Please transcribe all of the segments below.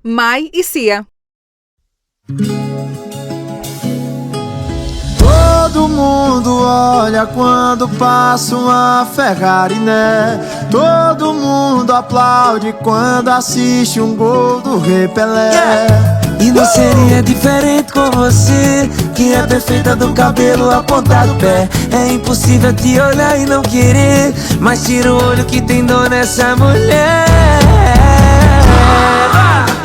Mai e Cia. Todo mundo olha quando passa uma Ferrari, né? Todo mundo aplaude quando assiste um gol do Rei Pelé. E não seria diferente com você, que é perfeita do cabelo à ponta do pé. É impossível te olhar e não querer, mas tira o olho que tem dor nessa mulher.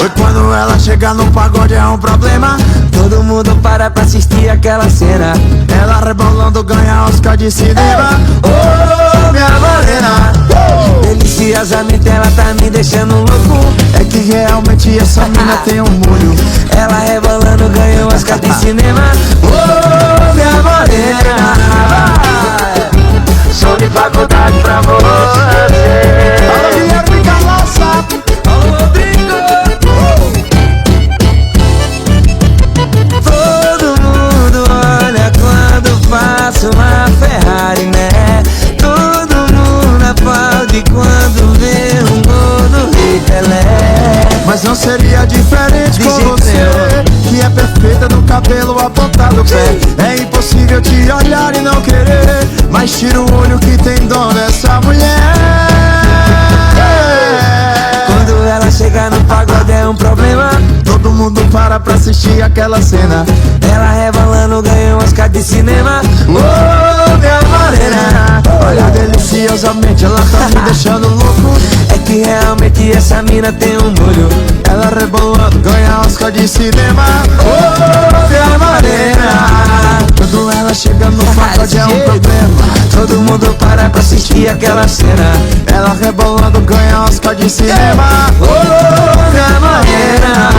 Oi, quando ela chega no pagode é um problema. Todo mundo para pra assistir aquela cena. Ela rebolando ganha Oscar de cinema. Oh, minha morena, deliciosamente ela tá me deixando louco. é que realmente essa mina tem um molho. Ela rebolando ganha Oscar de cinema. Oh, minha morena, Sou de faculdade pra você. fala Guilherme Carlaça. Alô, Rodrigo. Todo mundo olha quando passa uma Ferrari, né? Todo mundo aplaude quando vê um gol do Rei Pelé. Mas não seria diferente De com jeito você, que é perfeita no cabelo apontado do pé. É impossível te olhar e não querer, mas tira o olho que tem dor nessa mulher. Quando ela chega no pagode é um problema. Todo mundo para pra assistir aquela cena. Ela rebolando ganha Oscar de cinema. Oh, minha morena, olha deliciosamente, ela tá me deixando louco. É que realmente essa mina tem um molho. Ela rebolando ganha Oscar de cinema. Oh, minha morena, quando ela chega no pagode é um problema. Todo mundo para pra assistir aquela cena. Ela rebolando ganha Oscar de cinema. Oh, minha morena.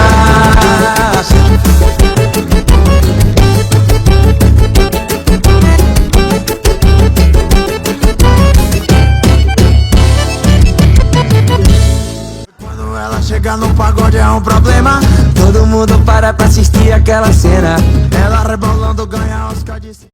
Quando ela chega no pagode é um problema. Todo mundo para pra assistir aquela cena. Ela rebolando ganha Oscar de cinema.